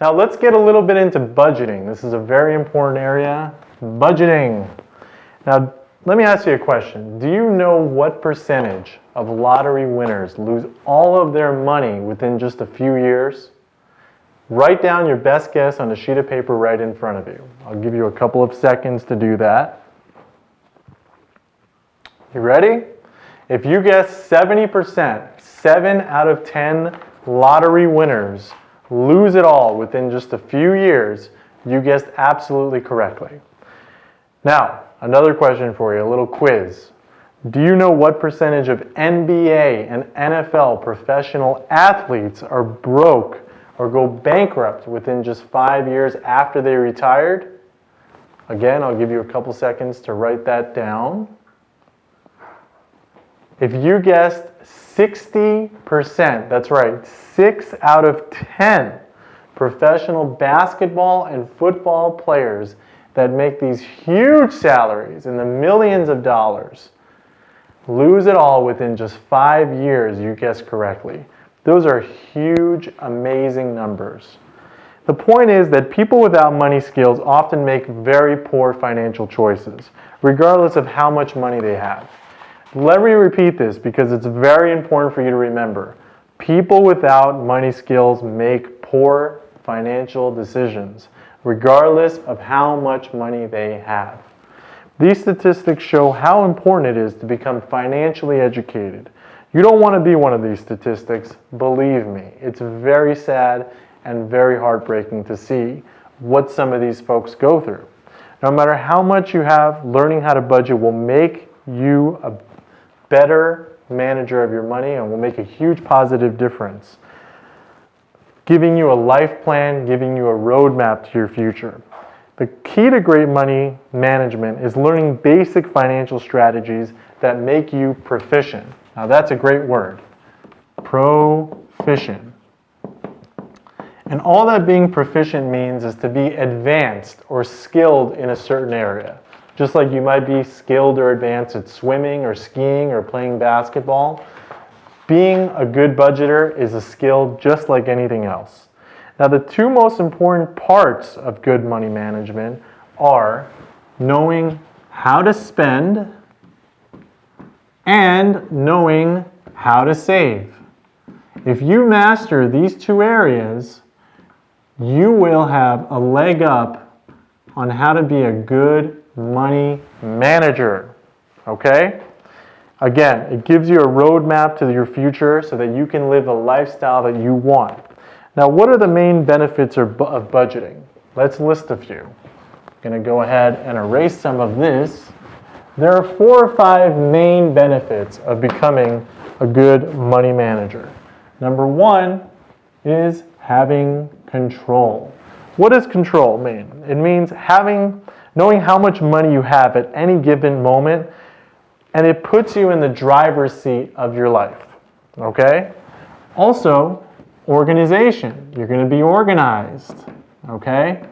Now let's get a little bit into budgeting. This is a very important area. Budgeting. Now let me ask you a question. Do you know what percentage of lottery winners lose all of their money within just a few years? Write down your best guess on a sheet of paper right in front of you. I'll give you a couple of seconds to do that. You ready? If you guess 70%, 7 out of 10 lottery winners lose it all within just a few years, you guessed absolutely correctly. Now, another question for you, a little quiz. Do you know what percentage of NBA and NFL professional athletes are broke or go bankrupt within just 5 years after they retired? Again, I'll give you a couple seconds to write that down. If you guessed 60%, that's right, 6 out of 10 professional basketball and football players that make these huge salaries in the millions of dollars lose it all within just 5 years, you guessed correctly. Those are huge, amazing numbers. The point is that people without money skills often make very poor financial choices, regardless of how much money they have. Let me repeat this because it's very important for you to remember. People without money skills make poor financial decisions, regardless of how much money they have. These statistics show how important it is to become financially educated. You don't want to be one of these statistics, believe me. It's very sad and very heartbreaking to see what some of these folks go through. No matter how much you have, learning how to budget will make you a better manager of your money and will make a huge positive difference. Giving you a life plan, giving you a roadmap to your future. The key to great money management is learning basic financial strategies that make you proficient. Now that's a great word, proficient. And all that being proficient means is to be advanced or skilled in a certain area. Just like you might be skilled or advanced at swimming or skiing or playing basketball, being a good budgeter is a skill just like anything else. Now the two most important parts of good money management are knowing how to spend and knowing how to save. If you master these two areas, you will have a leg up on how to be a good money manager. Okay? Again, it gives you a roadmap to your future so that you can live a lifestyle that you want. Now, what are the main benefits of budgeting? Let's list a few. I'm going to go ahead and erase some of this. There are 4 or 5 main benefits of becoming a good money manager. Number 1 is having control. What does control mean? It means knowing how much money you have at any given moment, and it puts you in the driver's seat of your life. Okay? Also, organization. You're going to be organized. Okay?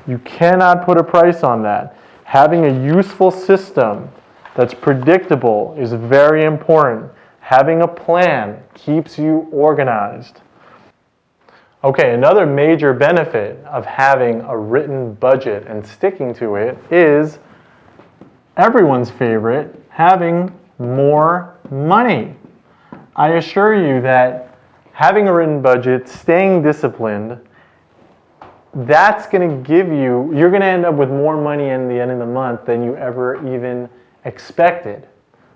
You cannot put a price on that. Having a useful system that's predictable is very important. Having a plan keeps you organized. Okay, another major benefit of having a written budget and sticking to it is everyone's favorite, having more money. I assure you that having a written budget, staying disciplined, that's going to give you're going to end up with more money in the end of the month than you ever even expected.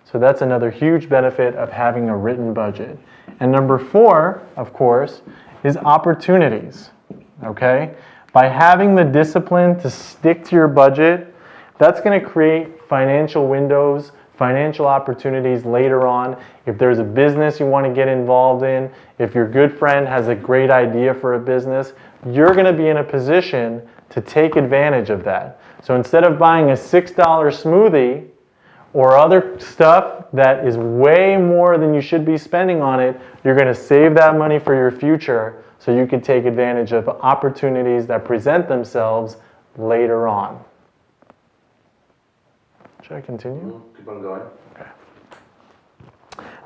So that's another huge benefit of having a written budget. And number 4, of course, is opportunities. Okay? By having the discipline to stick to your budget, that's going to create financial windows, financial opportunities later on. If there's a business you want to get involved in, if your good friend has a great idea for a business, you're going to be in a position to take advantage of that. So instead of buying a $6 smoothie or other stuff that is way more than you should be spending on it, you're going to save that money for your future so you can take advantage of opportunities that present themselves later on. Should I continue? Keep on going. Okay.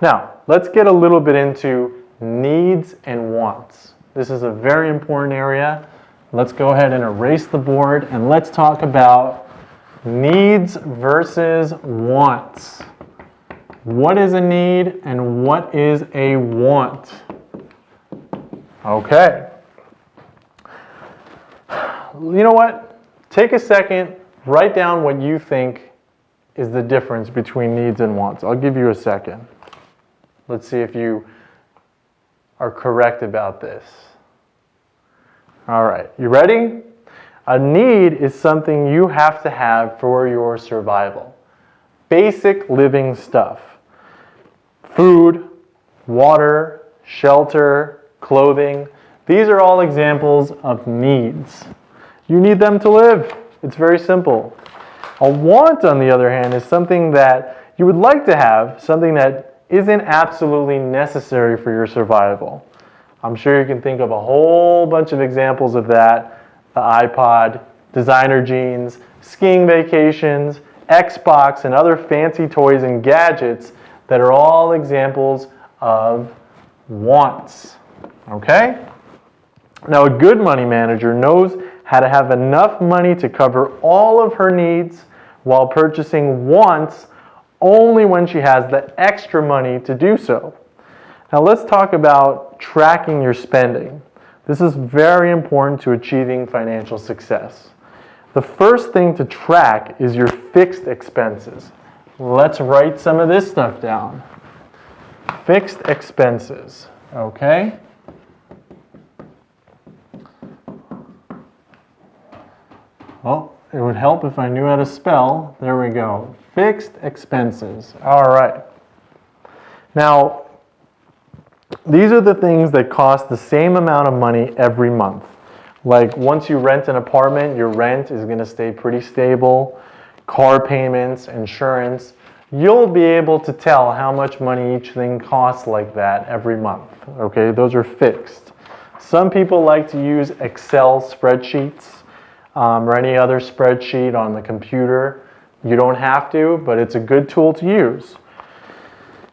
Now, let's get a little bit into needs and wants. This is a very important area. let's go ahead and erase the board and let's talk about needs versus wants. What is a need and what is a want? Okay. You know what? Take a second, write down what you think is the difference between needs and wants. I'll give you a second. Let's see if you are correct about this. All right, you ready? A need is something you have to have for your survival. Basic living stuff. Food, water, shelter, clothing. These are all examples of needs. You need them to live. It's very simple. A want, on the other hand, is something that you would like to have, something that isn't absolutely necessary for your survival. I'm sure you can think of a whole bunch of examples of that. The iPod, designer jeans, skiing vacations, Xbox, and other fancy toys and gadgets that are all examples of wants. Okay? Now, a good money manager knows how to have enough money to cover all of her needs while purchasing wants only when she has the extra money to do so. Now, let's talk about tracking your spending. This is very important to achieving financial success. The first thing to track is your fixed expenses. Let's write some of this stuff down. Fixed expenses, okay? Well, it would help if I knew how to spell. There we go. Fixed expenses. All right. Now, these are the things that cost the same amount of money every month. Like once you rent an apartment, your rent is going to stay pretty stable. Car payments, insurance. You'll be able to tell how much money each thing costs like that every month. Okay, those are fixed. Some people like to use Excel spreadsheets or any other spreadsheet on the computer. You don't have to, but it's a good tool to use.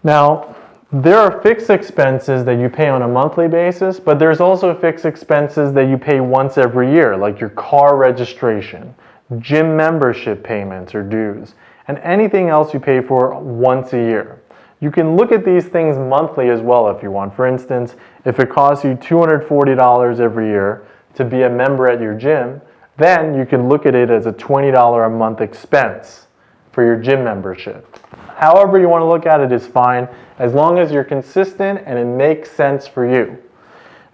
Now, there are fixed expenses that you pay on a monthly basis, but there's also fixed expenses that you pay once every year, like your car registration, gym membership payments or dues, and anything else you pay for once a year. You can look at these things monthly as well if you want. For instance, if it costs you $240 every year to be a member at your gym, then you can look at it as a $20 a month expense for your gym membership. However you want to look at it is fine, as long as you're consistent and it makes sense for you.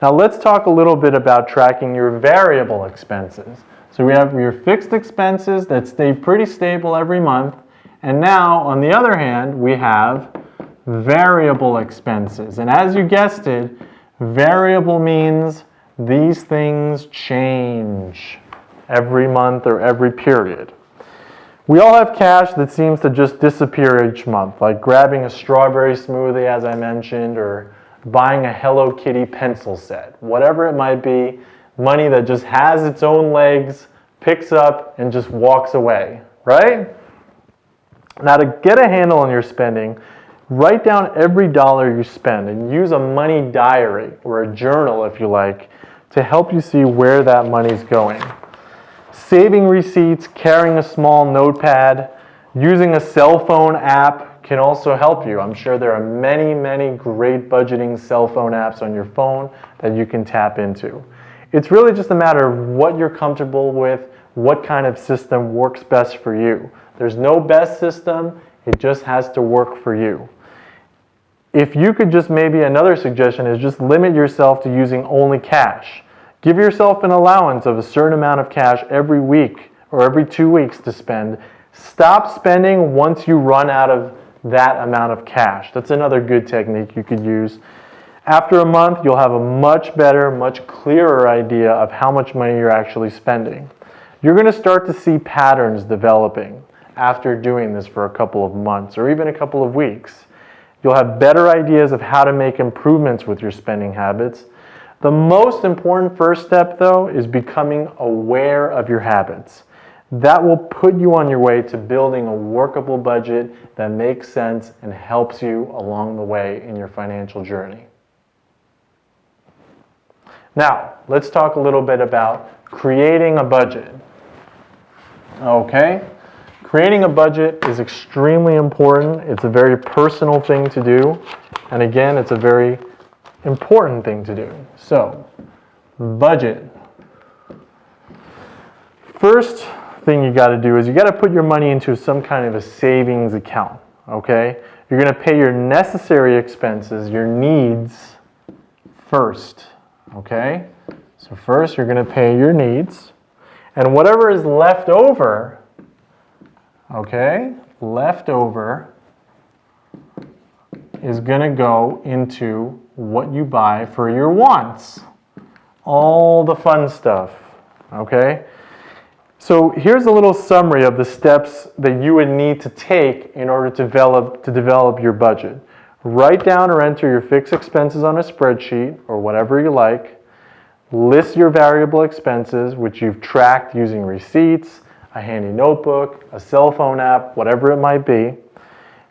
Now let's talk a little bit about tracking your variable expenses. So we have your fixed expenses that stay pretty stable every month, and now on the other hand we have variable expenses. And as you guessed it, variable means these things change every month or every period. We all have cash that seems to just disappear each month, like grabbing a strawberry smoothie, as I mentioned, or buying a Hello Kitty pencil set. Whatever it might be, money that just has its own legs, picks up, and just walks away, right? Now, to get a handle on your spending, write down every dollar you spend and use a money diary, or a journal if you like, to help you see where that money's going. Saving receipts, carrying a small notepad, using a cell phone app can also help you. I'm sure there are many, many great budgeting cell phone apps on your phone that you can tap into. It's really just a matter of what you're comfortable with, what kind of system works best for you. There's no best system, it just has to work for you. If you could just, maybe another suggestion is just limit yourself to using only cash. Give yourself an allowance of a certain amount of cash every week or every 2 weeks to spend. Stop spending once you run out of that amount of cash. That's another good technique you could use. After a month, you'll have a much better, much clearer idea of how much money you're actually spending. You're going to start to see patterns developing after doing this for a couple of months or even a couple of weeks. You'll have better ideas of how to make improvements with your spending habits. The most important first step, though, is becoming aware of your habits. That will put you on your way to building a workable budget that makes sense and helps you along the way in your financial journey. Now, let's talk a little bit about creating a budget. Okay? Creating a budget is extremely important. It's a very personal thing to do. And again, it's a very important thing to do. So, budget. First thing you got to do is you got to put your money into some kind of a savings account. Okay? You're going to pay your necessary expenses, your needs, first. Okay? So first you're going to pay your needs. And whatever is left over, okay, left over is going to go into what you buy for your wants. All the fun stuff. Okay? So here's a little summary of the steps that you would need to take in order to develop your budget. Write down or enter your fixed expenses on a spreadsheet or whatever you like. List your variable expenses, which you've tracked using receipts, a handy notebook, a cell phone app, whatever it might be.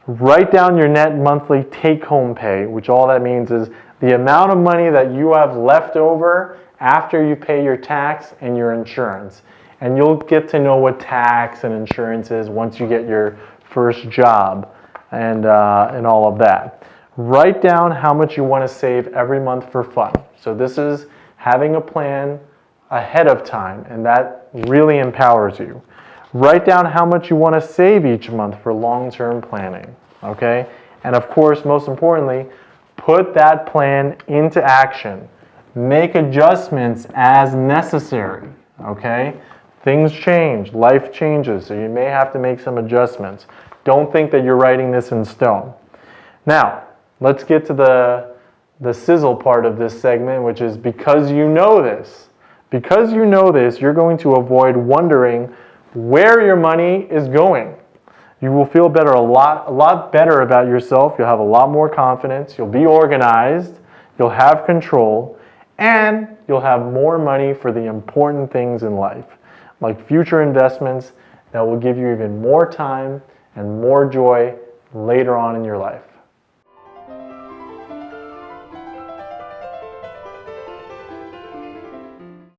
Write down your net monthly take-home pay, which all that means is the amount of money that you have left over after you pay your tax and your insurance. And you'll get to know what tax and insurance is once you get your first job and all of that. Write down how much you want to save every month for fun. So this is having a plan ahead of time, and that really empowers you. Write down how much you want to save each month for long-term planning, okay? And of course, most importantly, put that plan into action. Make adjustments as necessary, okay? Things change, life changes, so you may have to make some adjustments. Don't think that you're writing this in stone. Now, let's get to the sizzle part of this segment, which is because you know this. Because you know this, you're going to avoid wondering where your money is going. You will feel better, a lot better about yourself. You'll have a lot more confidence. You'll be organized. You'll have control. And you'll have more money for the important things in life, like future investments that will give you even more time and more joy later on in your life.